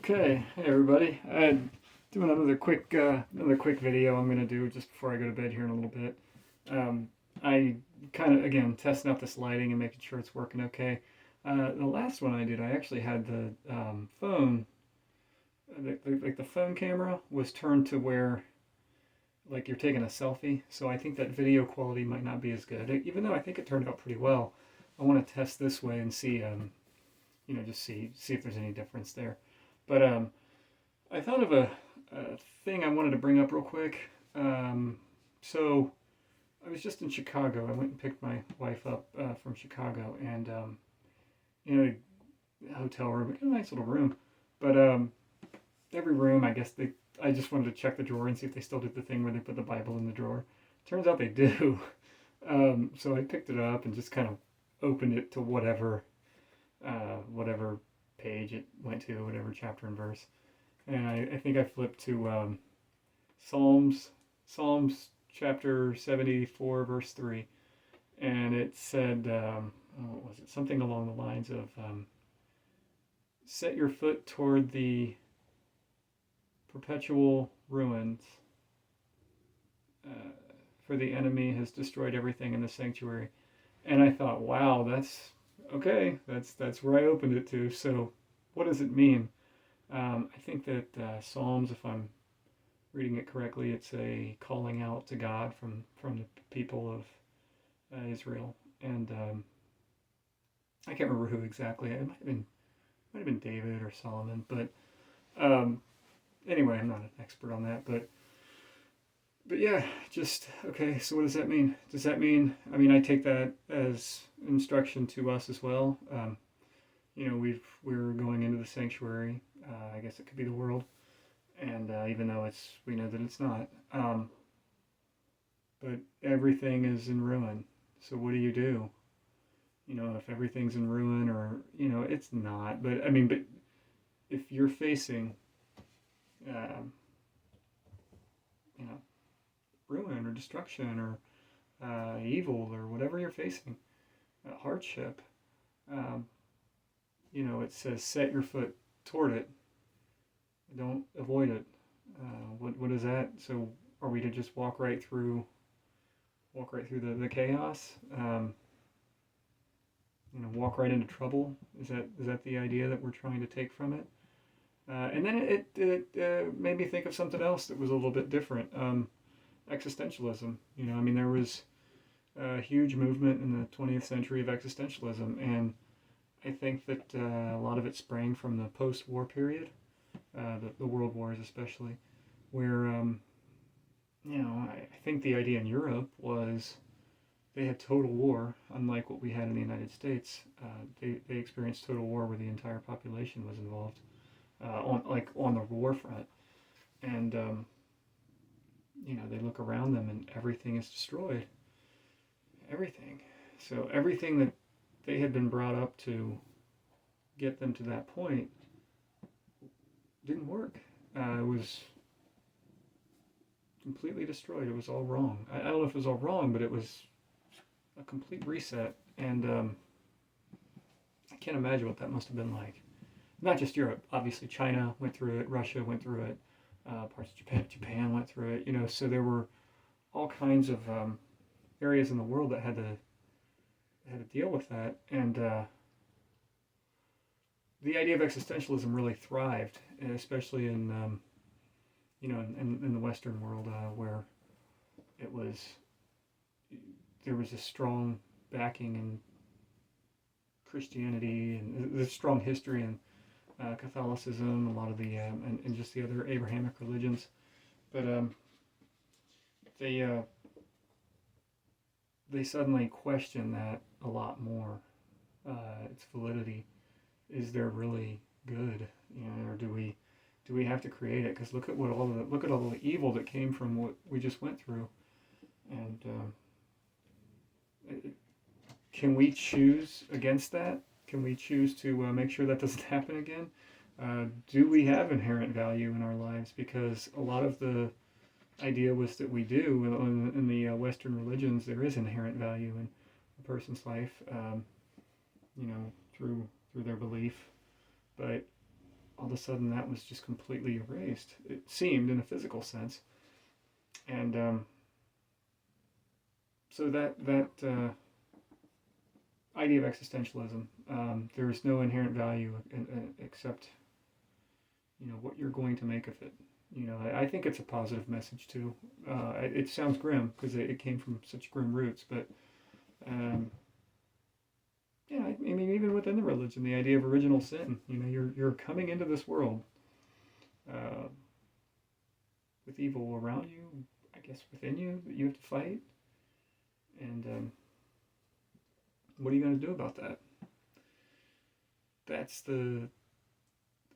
Okay, hey everybody. I'm doing another quick video I'm gonna do just before I go to bed here in a little bit. I kind of again testing out this lighting and making sure it's working okay. The last one I did, I actually had the phone, like the phone camera was turned to where like you're taking a selfie. So I think that video quality might not be as good, even though I think it turned out pretty well. I want to test this way and see, just see if there's any difference there. But I thought of a thing I wanted to bring up real quick. So I was just in Chicago. I went and picked my wife up from Chicago, and a hotel room, a nice little room. But every room, I guess I just wanted to check the drawer and see if they still did the thing where they put the Bible in the drawer. Turns out they do. So I picked it up and just kind of opened it to whatever page it went to, whatever chapter and verse. And I think I flipped to Psalms chapter 74, verse 3. And it said, what was it? Something along the lines of, set your foot toward the perpetual ruins, for the enemy has destroyed everything in the sanctuary. And I thought, wow, that's okay. That's where I opened it to. So what does it mean? I think that Psalms, if I'm reading it correctly, it's a calling out to God from the people of Israel, and I can't remember who exactly. It might have been David or Solomon, but anyway, I'm not an expert on that, but yeah, just okay. So what does that mean? Does that mean? I mean, I take that as instruction to us as well. We're going into the sanctuary. I guess it could be the world, and even though we know that it's not. But everything is in ruin. So what do you do? If everything's in ruin, or it's not. But I mean, but if you're facing, um, you know, ruin or destruction or evil or whatever you're facing, hardship, um, it says set your foot toward it. Don't avoid it. What is that? So are we to just walk right through the chaos? Walk right into trouble. Is that the idea that we're trying to take from it? And then it made me think of something else that was a little bit different. Existentialism. I mean, there was a huge movement in the 20th century of existentialism, and I think that a lot of it sprang from the post-war period, the world wars especially, where I think the idea in Europe was they had total war, unlike what we had in the United States. They experienced total war where the entire population was involved, on the war front, and they look around them and everything is destroyed. Everything. So everything that they had been brought up to get them to that point didn't work. It was completely destroyed. It was all wrong. I don't know if it was all wrong, but it was a complete reset. And I can't imagine what that must have been like. Not just Europe. Obviously, China went through it. Russia went through it. Parts of Japan went through it. So there were all kinds of areas in the world that had to deal with that. And the idea of existentialism really thrived, especially in in the Western world, where it was there was a strong backing in Christianity, and there's a strong history in Catholicism, a lot of the and just the other Abrahamic religions, but they they suddenly question that a lot more, its validity. Is there really good, or do we have to create it? Because look at all the evil that came from what we just went through, and can we choose against that? Can we choose to make sure that doesn't happen again? Do we have inherent value in our lives? Because a lot of the idea was that we do in the Western religions. There is inherent value in a person's life, through their belief, but all of a sudden that was just completely erased. It seemed in a physical sense, and so that idea of existentialism, there is no inherent value except what you're going to make of it. I think it's a positive message too. It sounds grim because it came from such grim roots, but um, yeah, I mean, even within the religion, the idea of original sin. You're coming into this world uh, with evil around you, I guess within you that you have to fight, and what are you going to do about that? That's the.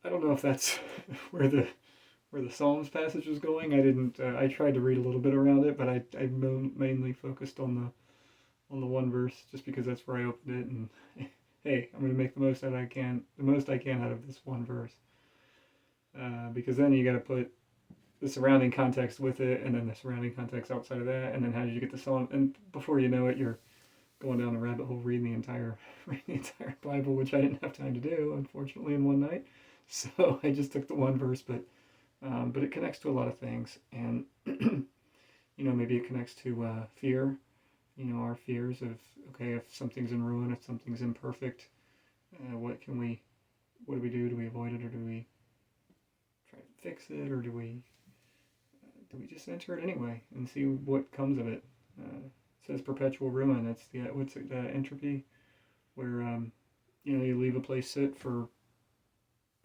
I don't know if that's where the Psalms passage was going. I didn't. I tried to read a little bit around it, but I mainly focused on the one verse just because that's where I opened it. And hey, I'm going to make the most I can out of this one verse. Because then you got to put the surrounding context with it, and then the surrounding context outside of that, and then how did you get the psalm? And before you know it, you're going down a rabbit hole reading the entire Bible, which I didn't have time to do, unfortunately, in one night. So I just took the one verse, but it connects to a lot of things, and maybe it connects to fear. Our fears of, okay, if something's in ruin, if something's imperfect, what do we do? Do we avoid it, or do we try to fix it, or do we just enter it anyway and see what comes of it? It says perpetual ruin. That's the entropy, where you leave a place sit for a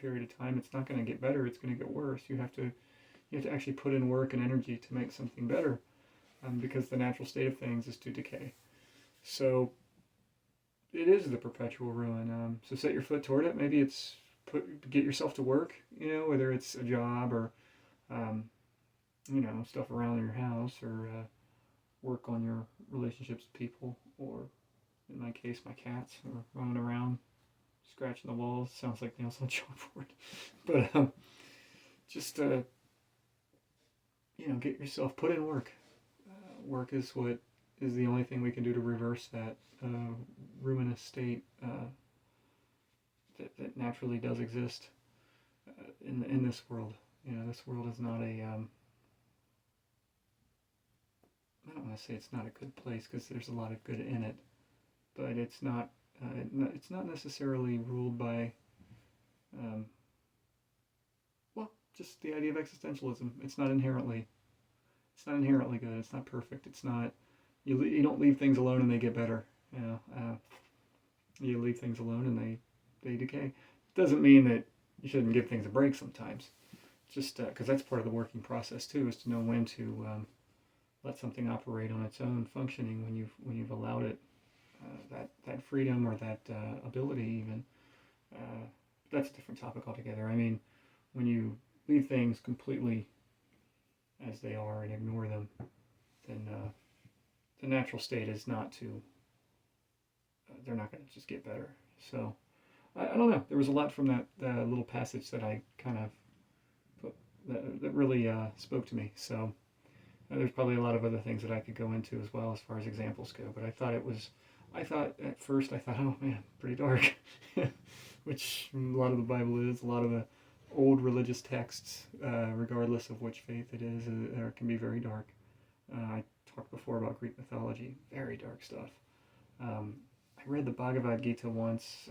period of time. It's not going to get better. It's going to get worse. You have to actually put in work and energy to make something better, because the natural state of things is to decay. So it is the perpetual ruin. So set your foot toward it. Maybe it's get yourself to work. Whether it's a job or stuff around your house, or work on your relationships with people, or in my case, my cats are running around scratching the walls. Sounds like nails on chalkboard. But just get yourself put in work. Work is the only thing we can do to reverse that ruinous state that naturally does exist in this world. This world is not a I don't want to say it's not a good place, because there's a lot of good in it, but it's not necessarily ruled by just the idea of existentialism. It's not inherently good. It's not perfect. It's not you don't leave things alone and they get better. You leave things alone and they decay. Doesn't mean that you shouldn't give things a break sometimes. Just because that's part of the working process too, is to know when to let something operate on its own, functioning when you've allowed it that freedom, or that ability even. That's a different topic altogether. I mean, when you leave things completely as they are and ignore them, then the natural state is not to. They're not going to just get better. So I don't know. There was a lot from that little passage that I kind of put that really spoke to me. So there's probably a lot of other things that I could go into as well as far as examples go. But I thought at first, oh man, pretty dark, which a lot of the Bible is. A lot of the old religious texts, regardless of which faith it is, can be very dark. I talked before about Greek mythology, very dark stuff. I read the Bhagavad Gita once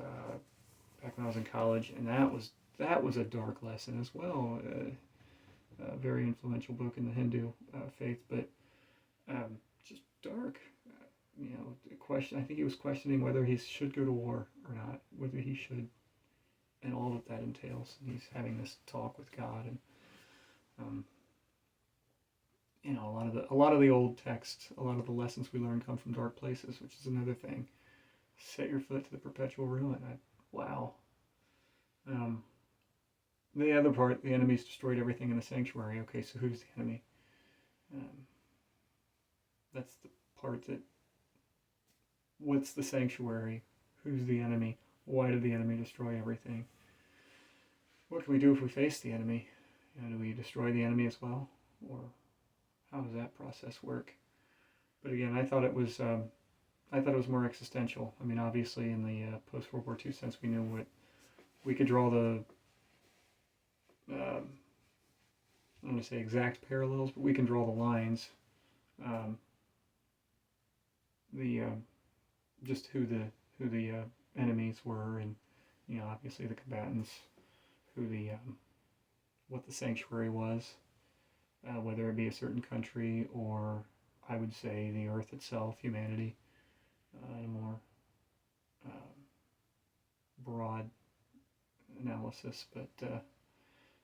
back when I was in college, and that was a dark lesson as well. A very influential book in the Hindu faith, but just dark. I think he was questioning whether he should go to war or not, whether he should, and all that entails. And he's having this talk with God, and a lot of the old texts, a lot of the lessons we learn come from dark places, which is another thing. Set your foot to the perpetual ruin. Wow. The other part, the enemies destroyed everything in the sanctuary. Okay, so who's the enemy? That's the part that. What's the sanctuary? Who's the enemy? Why did the enemy destroy everything? What can we do if we face the enemy? Do we destroy the enemy as well? Or how does that process work? But again, I thought it was more existential. I mean, obviously in the post-World War II sense, we knew what we could draw the I'm going to say exact parallels, but we can draw the lines. Um, the just who the enemies were, and obviously the combatants, who the what the sanctuary was, whether it be a certain country or I would say the Earth itself, humanity, in a more broad analysis. But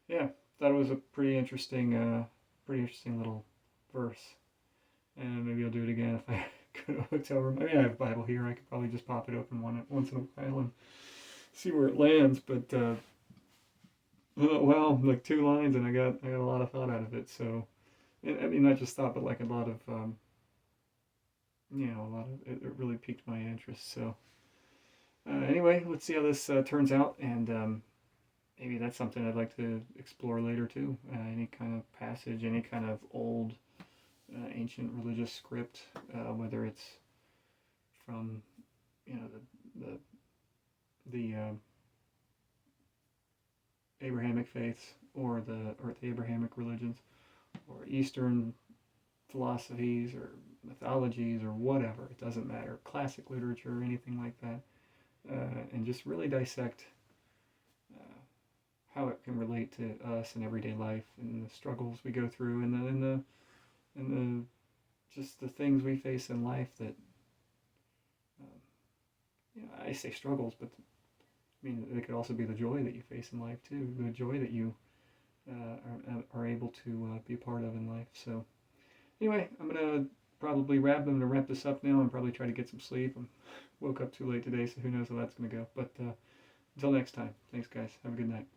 yeah, thought it was a pretty interesting little verse. And maybe I'll do it again if I go to a hotel room. I mean, I have a Bible here. I could probably just pop it open once in a while and see where it lands. But well, like 2 lines, and I got a lot of thought out of it. So, and, I mean, not just thought, but like a lot of it really piqued my interest. So anyway, let's see how this turns out, and maybe that's something I'd like to explore later too. Any kind of passage, any kind of old, ancient religious script, whether it's from the Abrahamic faiths or the Abrahamic religions or Eastern philosophies or mythologies or whatever. It doesn't matter. Classic literature or anything like that, and just really dissect how it can relate to us in everyday life and the struggles we go through, and just the things we face in life that I say struggles, but I mean they could also be the joy that you face in life too, the joy that you are able to be a part of in life. So anyway, I'm gonna probably wrap this up now and probably try to get some sleep. I woke up too late today, so who knows how that's gonna go. But until next time, thanks guys. Have a good night.